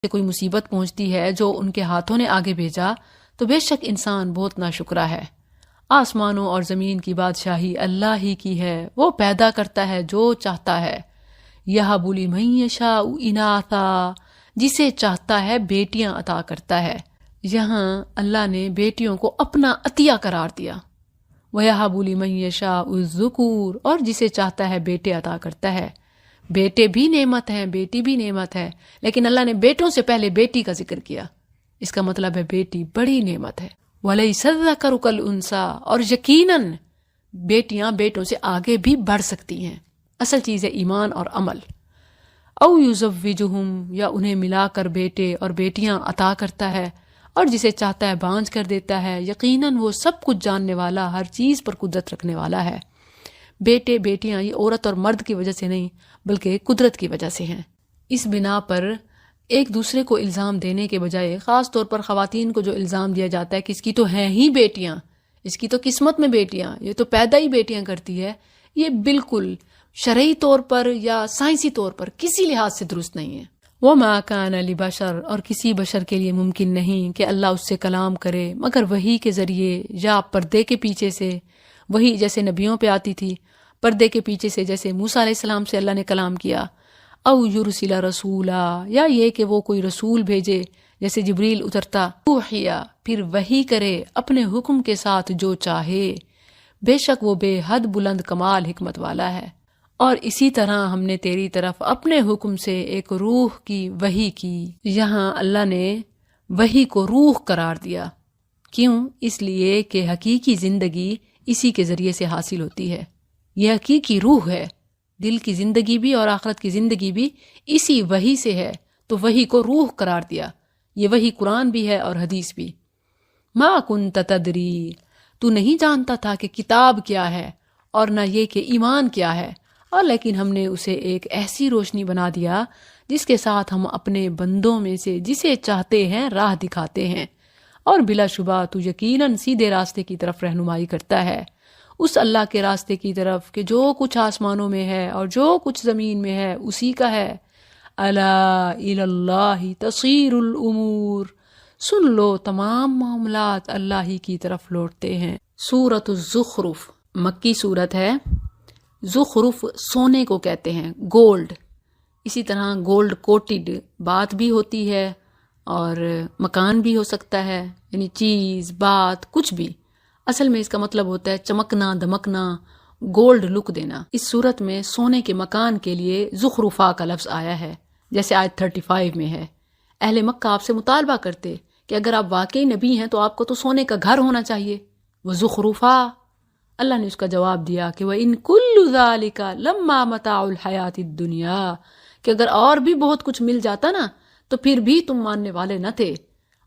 سے کوئی مصیبت پہنچتی ہے جو ان کے ہاتھوں نے آگے بھیجا تو بے شک انسان بہت ناشکرا ہے۔ آسمانوں اور زمین کی بادشاہی اللہ ہی کی ہے، وہ پیدا کرتا ہے جو چاہتا ہے۔ یَہَبُ لِمَن یَشَاءُ إِنَاثًا، جسے چاہتا ہے بیٹیاں عطا کرتا ہے۔ یہاں اللہ نے بیٹیوں کو اپنا عطیہ قرار دیا۔ وَيَهَبُ لِمَن يَشَاءُ الذُّكُورَ، اور جسے چاہتا ہے بیٹے عطا کرتا ہے۔ بیٹے بھی نعمت ہیں، بیٹی بھی نعمت ہے، لیکن اللہ نے بیٹوں سے پہلے بیٹی کا ذکر کیا۔ اس کا مطلب ہے بیٹی بڑی نعمت ہے۔ وَلَيْسَ الذَّكَرُ كَالْأُنثَىٰ، اور یقیناً بیٹیاں بیٹوں سے آگے بھی بڑھ سکتی ہیں۔ اصل چیز ہے ایمان اور عمل۔ او یزوجہم، یا انہیں ملا کر بیٹے اور بیٹیاں عطا کرتا ہے، اور جسے چاہتا ہے بانجھ کر دیتا ہے۔ یقیناً وہ سب کچھ جاننے والا، ہر چیز پر قدرت رکھنے والا ہے۔ بیٹے بیٹیاں یہ عورت اور مرد کی وجہ سے نہیں بلکہ قدرت کی وجہ سے ہیں۔ اس بنا پر ایک دوسرے کو الزام دینے کے بجائے، خاص طور پر خواتین کو جو الزام دیا جاتا ہے کہ اس کی تو ہیں ہی بیٹیاں، اس کی تو قسمت میں بیٹیاں، یہ تو پیدا ہی بیٹیاں کرتی ہے، یہ بالکل شرعی طور پر یا سائنسی طور پر کسی لحاظ سے درست نہیں ہے۔ وَمَا كَانَ لِبَشَرٍ، اور کسی بشر کے لیے ممکن نہیں کہ اللہ اس سے کلام کرے مگر وحی کے ذریعے یا پردے کے پیچھے سے۔ وحی جیسے نبیوں پہ آتی تھی، پردے کے پیچھے سے جیسے موسیٰ علیہ السلام سے اللہ نے کلام کیا۔ او یرسل رسولا، یا یہ کہ وہ کوئی رسول بھیجے جیسے جبریل اترتا۔ اوحیا، پھر وحی کرے اپنے حکم کے ساتھ جو چاہے، بے شک وہ بے حد بلند کمال حکمت والا ہے۔ اور اسی طرح ہم نے تیری طرف اپنے حکم سے ایک روح کی وحی کی۔ یہاں اللہ نے وحی کو روح قرار دیا۔ کیوں؟ اس لیے کہ حقیقی زندگی اسی کے ذریعے سے حاصل ہوتی ہے۔ یہ حقیقی روح ہے، دل کی زندگی بھی اور آخرت کی زندگی بھی اسی وحی سے ہے، تو وحی کو روح قرار دیا۔ یہ وحی قرآن بھی ہے اور حدیث بھی۔ ما کنت تدری، تو نہیں جانتا تھا کہ کتاب کیا ہے اور نہ یہ کہ ایمان کیا ہے، اور لیکن ہم نے اسے ایک ایسی روشنی بنا دیا جس کے ساتھ ہم اپنے بندوں میں سے جسے چاہتے ہیں راہ دکھاتے ہیں، اور بلا شبہ تو یقیناً سیدھے راستے کی طرف رہنمائی کرتا ہے، اس اللہ کے راستے کی طرف کہ جو کچھ آسمانوں میں ہے اور جو کچھ زمین میں ہے اسی کا ہے۔ الا الی اللہ تصیر الامور، سن لو تمام معاملات اللہ ہی کی طرف لوٹتے ہیں۔ سورۃ الزخرف مکی سورت ہے۔ زخرف سونے کو کہتے ہیں، گولڈ۔ اسی طرح گولڈ کوٹڈ بات بھی ہوتی ہے اور مکان بھی ہو سکتا ہے، یعنی چیز، بات، کچھ بھی۔ اصل میں اس کا مطلب ہوتا ہے چمکنا، دمکنا، گولڈ لک دینا۔ اس صورت میں سونے کے مکان کے لیے زخرفا کا لفظ آیا ہے، جیسے آیت 35 میں ہے۔ اہل مکہ آپ سے مطالبہ کرتے کہ اگر آپ واقعی نبی ہیں تو آپ کو تو سونے کا گھر ہونا چاہیے، وہ زخرفا۔ اللہ نے اس کا جواب دیا کہ وَإِن كُلُّ ذَلِكَ لَمَّا مَتَاعُ الْحَيَاةِ الدُّنْيَا، کہ اگر اور بھی بہت کچھ مل جاتا نا تو پھر بھی تم ماننے والے نہ تھے۔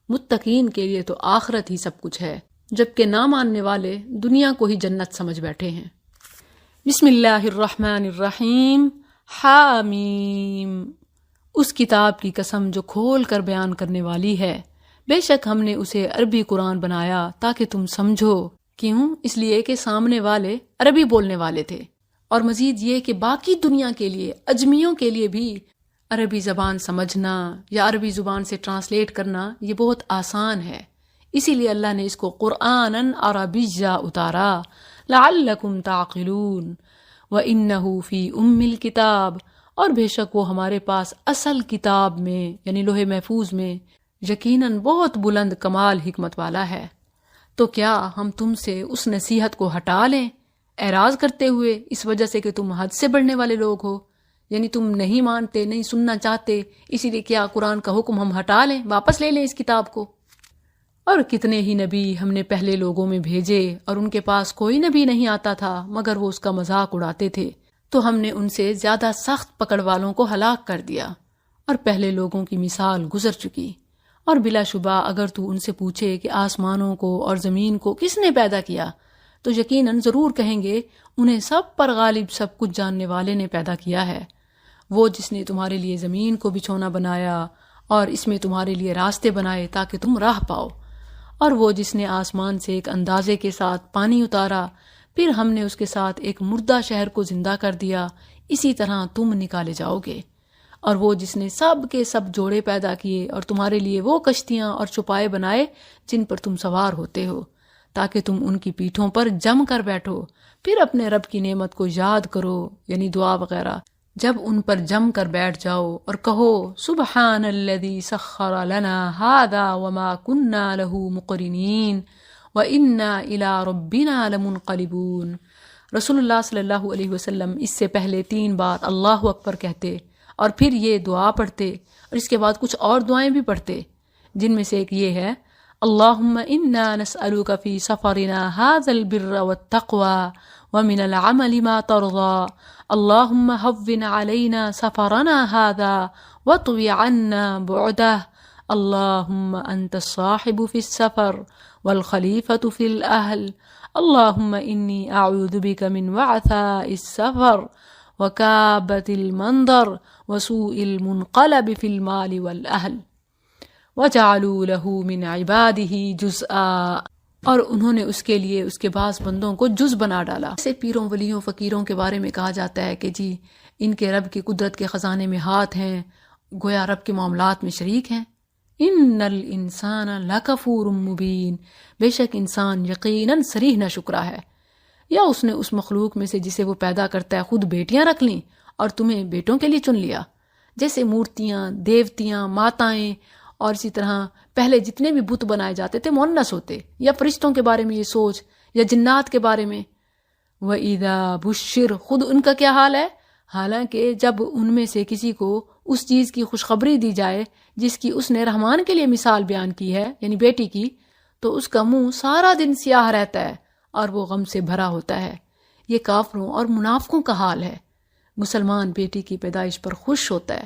متقین کے لیے تو آخرت ہی سب کچھ ہے، جبکہ نہ ماننے والے دنیا کو ہی جنت سمجھ بیٹھے ہیں۔ بسم اللہ الرحمن الرحیم۔ حامیم، اس کتاب کی قسم جو کھول کر بیان کرنے والی ہے، بے شک ہم نے اسے عربی قرآن بنایا تاکہ تم سمجھو۔ کیوں؟ اس لیے کہ سامنے والے عربی بولنے والے تھے، اور مزید یہ کہ باقی دنیا کے لیے، اجمیوں کے لیے بھی عربی زبان سمجھنا یا عربی زبان سے ٹرانسلیٹ کرنا یہ بہت آسان ہے۔ اسی لیے اللہ نے اس کو قرآناً عربیّا اتارا، لعلکم تعقلون۔ وَإِنَّهُ فِي أُمِّ الْكِتَابِ، اور بے شک وہ ہمارے پاس اصل کتاب میں یعنی لوح محفوظ میں یقیناً بہت بلند کمال حکمت والا ہے۔ تو کیا ہم تم سے اس نصیحت کو ہٹا لیں اعراض کرتے ہوئے، اس وجہ سے کہ تم حد سے بڑھنے والے لوگ ہو، یعنی تم نہیں مانتے، نہیں سننا چاہتے، اسی لیے کیا قرآن کا حکم ہم ہٹا لیں، واپس لے لیں اس کتاب کو؟ اور کتنے ہی نبی ہم نے پہلے لوگوں میں بھیجے اور ان کے پاس کوئی نبی نہیں آتا تھا مگر وہ اس کا مذاق اڑاتے تھے، تو ہم نے ان سے زیادہ سخت پکڑ والوں کو ہلاک کر دیا، اور پہلے لوگوں کی مثال گزر چکی۔ اور بلا شبہ اگر تو ان سے پوچھے کہ آسمانوں کو اور زمین کو کس نے پیدا کیا، تو یقیناً ضرور کہیں گے انہیں سب پر غالب، سب کچھ جاننے والے نے پیدا کیا ہے۔ وہ جس نے تمہارے لیے زمین کو بچھونا بنایا اور اس میں تمہارے لیے راستے بنائے تاکہ تم راہ پاؤ، اور وہ جس نے آسمان سے ایک اندازے کے ساتھ پانی اتارا، پھر ہم نے اس کے ساتھ ایک مردہ شہر کو زندہ کر دیا، اسی طرح تم نکالے جاؤ گے۔ اور وہ جس نے سب کے سب جوڑے پیدا کیے اور تمہارے لیے وہ کشتیاں اور چوپائے بنائے جن پر تم سوار ہوتے ہو تاکہ تم ان کی پیٹھوں پر جم کر بیٹھو، پھر اپنے رب کی نعمت کو یاد کرو، یعنی دعا وغیرہ، جب ان پر جم کر بیٹھ جاؤ اور کہو سبحان الذی سخر لنا ھذا وما كنا له مقرنین وَإِنَّا إِلَىٰ رَبِّنَا لَمُنْقَلِبُونَ۔ رسول اللہ صلی اللہ علیہ وسلم اس سے پہلے 3 بار اللہ اکبر کہتے اور پھر یہ دعا پڑھتے، اور اس کے بعد کچھ اور دعائیں بھی پڑھتے، جن میں سے ایک یہ ہے اللہم انا نسألک فی سفرنا ھذا البر والتقوى ومن العمل ما ترضى اللہم ہون علینا سفرنا ھذا واطوی عنا بعده اللہم انت الصاحب فی السفر والخلیفة فی الأہل اللہم انی اعوذ بک من وعثاء السفر وکابۃ المنظر وسوء المنقلب فی المال والأہل وجعلوا له من عباده جزءا، اور انہوں نے اس کے لیے اس کے بعض بندوں کو جز بنا ڈالا۔ اسے پیروں ولیوں فقیروں کے بارے میں کہا جاتا ہے کہ جی ان کے رب کی قدرت کے خزانے میں ہاتھ ہیں، گویا رب کے معاملات میں شریک ہیں۔ ان الانسان لکفور مبین، بے شک انسان یقیناً صریح ناشکرا ہے۔ یا اس نے اس مخلوق میں سے جسے وہ پیدا کرتا ہے خود بیٹیاں رکھ لیں اور تمہیں بیٹوں کے لیے چن لیا، جیسے مورتیاں، دیوتیاں، ماتائیں، اور اسی طرح پہلے جتنے بھی بت بنائے جاتے تھے مؤنث ہوتے، یا فرشتوں کے بارے میں یہ سوچ، یا جنات کے بارے میں۔ وَإِذَا بُشِّرَ، خود ان کا کیا حال ہے؟ حالانکہ جب ان میں سے کسی کو اس چیز کی خوشخبری دی جائے جس کی اس نے رحمان کے لیے مثال بیان کی ہے، یعنی بیٹی کی، تو اس کا منہ سارا دن سیاہ رہتا ہے اور وہ غم سے بھرا ہوتا ہے۔ یہ کافروں اور منافقوں کا حال ہے۔ مسلمان بیٹی کی پیدائش پر خوش ہوتا ہے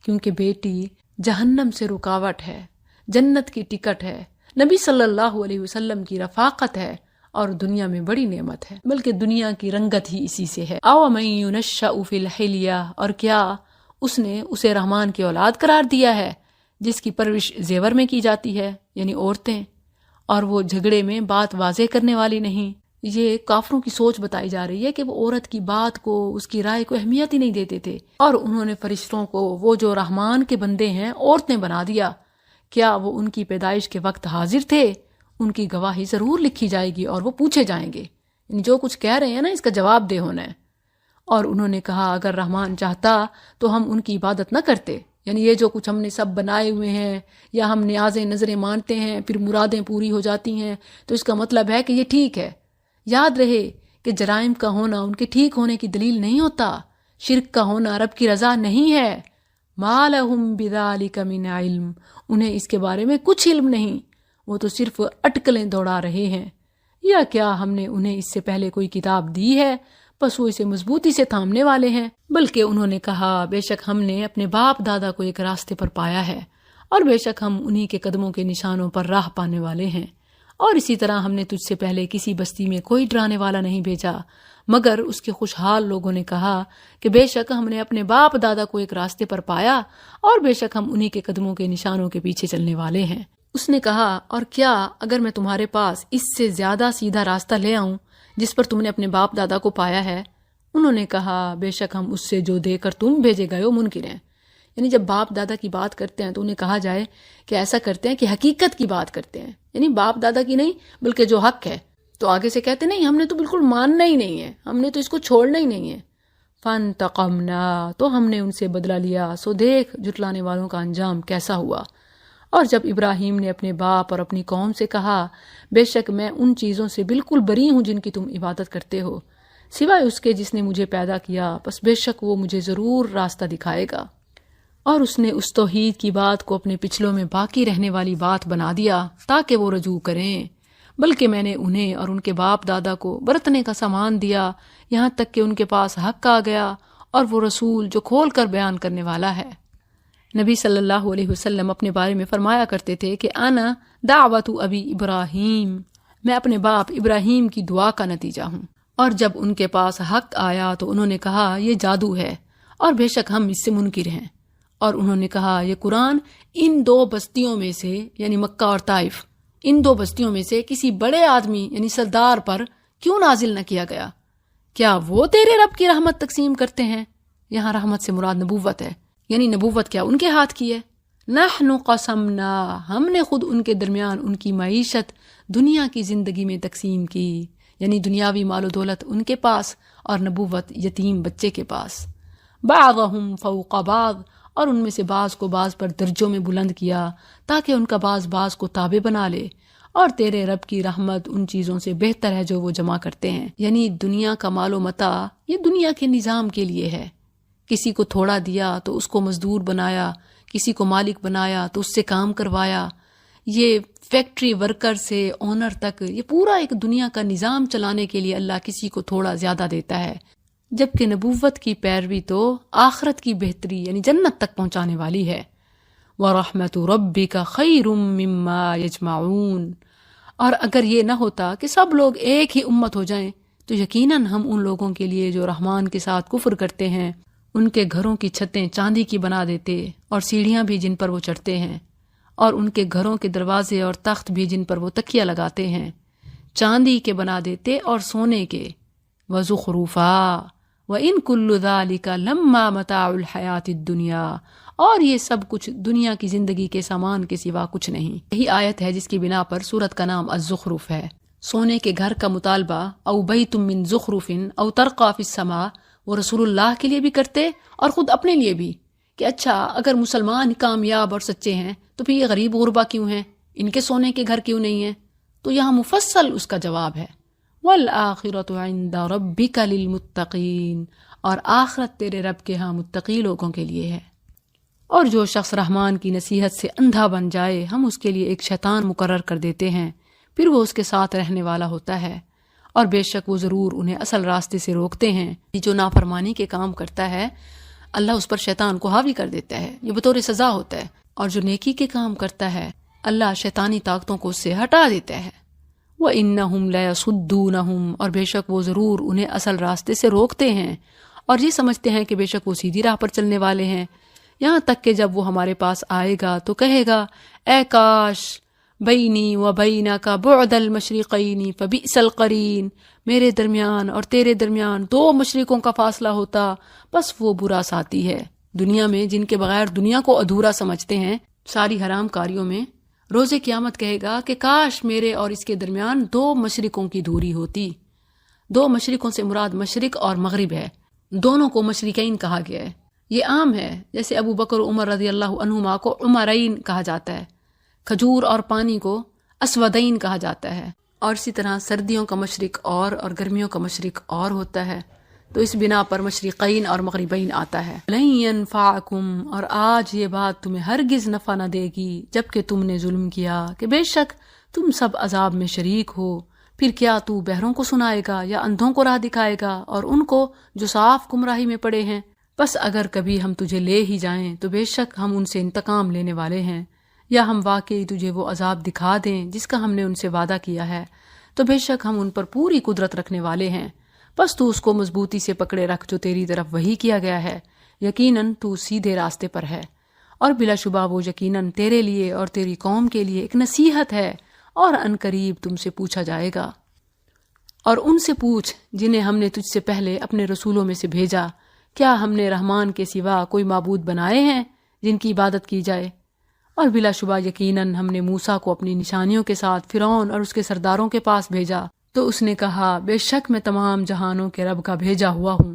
کیونکہ بیٹی جہنم سے رکاوٹ ہے، جنت کی ٹکٹ ہے، نبی صلی اللہ علیہ وسلم کی رفاقت ہے اور دنیا میں بڑی نعمت ہے، بلکہ دنیا کی رنگت ہی اسی سے ہے۔ او من ينشأ فی الحلیہ، اور کیا اس نے اسے رحمان کی اولاد قرار دیا ہے جس کی پرورش زیور میں کی جاتی ہے، یعنی عورتیں، اور وہ جھگڑے میں بات واضح کرنے والی نہیں۔ یہ کافروں کی سوچ بتائی جا رہی ہے کہ وہ عورت کی بات کو، اس کی رائے کو اہمیت ہی نہیں دیتے تھے، اور انہوں نے فرشتوں کو وہ جو رحمان کے بندے ہیں عورتیں بنا دیا۔ کیا وہ ان کی پیدائش کے وقت حاضر تھے؟ ان کی گواہی ضرور لکھی جائے گی اور وہ پوچھے جائیں گے، یعنی جو کچھ کہہ رہے ہیں نا اس کا جواب دہ ہونا ہے۔ اور انہوں نے کہا اگر رحمان چاہتا تو ہم ان کی عبادت نہ کرتے، یعنی یہ جو کچھ ہم نے سب بنائے ہوئے ہیں یا ہم نیازیں نظریں مانتے ہیں پھر مرادیں پوری ہو جاتی ہیں، تو اس کا مطلب ہے کہ یہ ٹھیک ہے۔ یاد رہے کہ جرائم کا ہونا ان کے ٹھیک ہونے کی دلیل نہیں ہوتا، شرک کا ہونا رب کی رضا نہیں ہے۔ ما لہم بذالک من علم، انہیں اس کے بارے میں کچھ علم نہیں، وہ تو صرف اٹکلیں دوڑا رہے ہیں۔ یا کیا ہم نے انہیں اس سے پہلے کوئی کتاب دی ہے بس وہ اسے مضبوطی سے تھامنے والے ہیں؟ بلکہ انہوں نے کہا بے شک ہم نے اپنے باپ دادا کو ایک راستے پر پایا ہے اور بے شک ہم انہی کے قدموں کے نشانوں پر راہ پانے والے ہیں، اور اسی طرح ہم نے تجھ سے پہلے کسی بستی میں کوئی ڈرانے والا نہیں بھیجا مگر اس کے خوشحال لوگوں نے کہا کہ بے شک ہم نے اپنے باپ دادا کو ایک راستے پر پایا اور بے شک ہم انہی کے قدموں کے نشانوں کے پیچھے چلنے والے ہیں۔ اس نے کہا اور کیا اگر میں تمہارے پاس اس سے زیادہ سیدھا راستہ لے آؤں جس پر تم نے اپنے باپ دادا کو پایا ہے؟ انہوں نے کہا بے شک ہم اس سے جو دے کر تم بھیجے گئے ہو منکر ہیں۔ یعنی جب باپ دادا کی بات کرتے ہیں تو انہیں کہا جائے کہ ایسا کرتے ہیں کہ حقیقت کی بات کرتے ہیں، یعنی باپ دادا کی نہیں بلکہ جو حق ہے، تو آگے سے کہتے نہیں ہم نے تو بالکل ماننا ہی نہیں ہے، ہم نے تو اس کو چھوڑنا ہی نہیں ہے۔ فانتقمنا، تو ہم نے ان سے بدلہ لیا، سو دیکھ جھٹلانے والوں کا انجام کیسا ہوا۔ اور جب ابراہیم نے اپنے باپ اور اپنی قوم سے کہا بے شک میں ان چیزوں سے بالکل بری ہوں جن کی تم عبادت کرتے ہو، سوائے اس کے جس نے مجھے پیدا کیا، بس بے شک وہ مجھے ضرور راستہ دکھائے گا۔ اور اس نے اس توحید کی بات کو اپنے پچھلوں میں باقی رہنے والی بات بنا دیا تاکہ وہ رجوع کریں، بلکہ میں نے انہیں اور ان کے باپ دادا کو برتنے کا سامان دیا یہاں تک کہ ان کے پاس حق آ گیا اور وہ رسول جو کھول کر بیان کرنے والا ہے۔ نبی صلی اللہ علیہ وسلم اپنے بارے میں فرمایا کرتے تھے کہ انا دعوت ابی ابراہیم، میں اپنے باپ ابراہیم کی دعا کا نتیجہ ہوں۔ اور جب ان کے پاس حق آیا تو انہوں نے کہا یہ جادو ہے اور بے شک ہم اس سے منکر ہیں، اور انہوں نے کہا یہ قرآن ان 2 بستیوں میں سے یعنی مکہ اور طائف، ان 2 بستیوں میں سے کسی بڑے آدمی یعنی سردار پر کیوں نازل نہ کیا گیا؟ کیا وہ تیرے رب کی رحمت تقسیم کرتے ہیں؟ یہاں رحمت سے مراد نبوت ہے، یعنی نبوت کیا ان کے ہاتھ کی ہے. نحن قسمنا، ہم نے خود ان کے درمیان ان کی معیشت دنیا کی زندگی میں تقسیم کی، یعنی دنیاوی مال و دولت ان کے پاس اور نبوت یتیم بچے کے پاس. بعضهم فوق بعض، اور ان میں سے بعض کو بعض پر درجوں میں بلند کیا تاکہ ان کا بعض کو تابع بنا لے. اور تیرے رب کی رحمت ان چیزوں سے بہتر ہے جو وہ جمع کرتے ہیں. یعنی دنیا کا مال و متاع یہ دنیا کے نظام کے لیے ہے. کسی کو تھوڑا دیا تو اس کو مزدور بنایا، کسی کو مالک بنایا تو اس سے کام کروایا. یہ فیکٹری ورکر سے اونر تک یہ پورا ایک دنیا کا نظام چلانے کے لیے اللہ کسی کو تھوڑا زیادہ دیتا ہے. جبکہ نبوت کی پیروی تو آخرت کی بہتری یعنی جنت تک پہنچانے والی ہے. وَرَحْمَةُ رَبِّكَ خَيْرٌ مِّمَّا يَجْمَعُونَ. اور اگر یہ نہ ہوتا کہ سب لوگ ایک ہی امت ہو جائیں تو یقیناً ہم ان لوگوں کے لیے جو رحمان کے ساتھ کفر کرتے ہیں ان کے گھروں کی چھتیں چاندی کی بنا دیتے اور سیڑھیاں بھی جن پر وہ چڑھتے ہیں، اور ان کے گھروں کے دروازے اور تخت بھی جن پر وہ تکیہ لگاتے ہیں چاندی کے بنا دیتے اور سونے کے. وَزُخْرُفًا وَإِن كُلُّ ذَلِكَ لَمَّا مَتَاعُ الْحَيَاةِ الدُّنْيَا. اور یہ سب کچھ دنیا کی زندگی کے سامان کے سوا کچھ نہیں. یہی آیت ہے جس کی بنا پر سورت کا نام الزخرف ہے. سونے کے گھر کا مطالبہ او بیت من زخرف او ترقى فی السماء وہ رسول اللہ کے لیے بھی کرتے اور خود اپنے لیے بھی، کہ اچھا اگر مسلمان کامیاب اور سچے ہیں تو پھر یہ غریب غربا کیوں ہیں، ان کے سونے کے گھر کیوں نہیں ہیں؟ تو یہاں مفصل اس کا جواب ہے. وَالْآخِرَةُ عِنْدَ رَبِّكَ لِلْمُتَّقِينَ. اور آخرت تیرے رب کے ہاں متقی لوگوں کے لیے ہے. اور جو شخص رحمان کی نصیحت سے اندھا بن جائے ہم اس کے لیے ایک شیطان مقرر کر دیتے ہیں، پھر وہ اس کے ساتھ رہنے والا ہوتا ہے، اور بے شک وہ ضرور انہیں اصل راستے سے روکتے ہیں. جو نافرمانی کے کام کرتا ہے اللہ اس پر شیطان کو حاوی کر دیتا ہے، یہ بطور سزا ہوتا ہے. اور جو نیکی کے کام کرتا ہے اللہ شیطانی طاقتوں کو اس سے ہٹا دیتا ہے. وَإِنَّهُمْ لَيَصُدُّونَهُمْ. اور بے شک وہ ضرور انہیں اصل راستے سے روکتے ہیں اور یہ سمجھتے ہیں کہ بے شک وہ سیدھی راہ پر چلنے والے ہیں. یہاں تک کہ جب وہ ہمارے پاس آئے گا تو کہے گا اے کاش بینی و بینک بعد المشرقین فبئس القرین. میرے درمیان اور تیرے درمیان 2 مشرقوں کا فاصلہ ہوتا، بس وہ برا ساتھی ہے. دنیا میں جن کے بغیر دنیا کو ادھورا سمجھتے ہیں ساری حرام کاریوں میں، روز قیامت کہے گا کہ کاش میرے اور اس کے درمیان 2 مشرقوں کی دوری ہوتی. 2 مشرقوں سے مراد مشرق اور مغرب ہے. دونوں کو مشرقین کہا گیا ہے. یہ عام ہے، جیسے ابو بکر و عمر رضی اللہ عنہما کو عمرین کہا جاتا ہے، کھجور اور پانی کو اسودین کہا جاتا ہے. اور اسی طرح سردیوں کا مشرق اور گرمیوں کا مشرق اور ہوتا ہے، تو اس بنا پر مشرقین اور مغربین آتا ہے. لن ينفعکم. اور آج یہ بات تمہیں ہرگز نفع نہ دے گی جبکہ تم نے ظلم کیا کہ بے شک تم سب عذاب میں شریک ہو. پھر کیا تو بہروں کو سنائے گا یا اندھوں کو راہ دکھائے گا اور ان کو جو صاف گمراہی میں پڑے ہیں؟ بس اگر کبھی ہم تجھے لے ہی جائیں تو بے شک ہم ان سے انتقام لینے والے ہیں، یا ہم واقعی تجھے وہ عذاب دکھا دیں جس کا ہم نے ان سے وعدہ کیا ہے تو بے شک ہم ان پر پوری قدرت رکھنے والے ہیں. بس تو اس کو مضبوطی سے پکڑے رکھ جو تیری طرف وحی کیا گیا ہے، یقیناً تو سیدھے راستے پر ہے. اور بلا شبہ وہ یقیناً تیرے لیے اور تیری قوم کے لیے ایک نصیحت ہے، اور ان قریب تم سے پوچھا جائے گا. اور ان سے پوچھ جنہیں ہم نے تجھ سے پہلے اپنے رسولوں میں سے بھیجا، کیا ہم نے رحمان کے سوا کوئی معبود بنائے ہیں جن کی عبادت کی جائے؟ اور بلا شبہ یقیناً ہم نے موسیٰ کو اپنی نشانیوں کے ساتھ فرعون اور اس کے سرداروں کے پاس بھیجا، تو اس نے کہا بے شک میں تمام جہانوں کے رب کا بھیجا ہوا ہوں.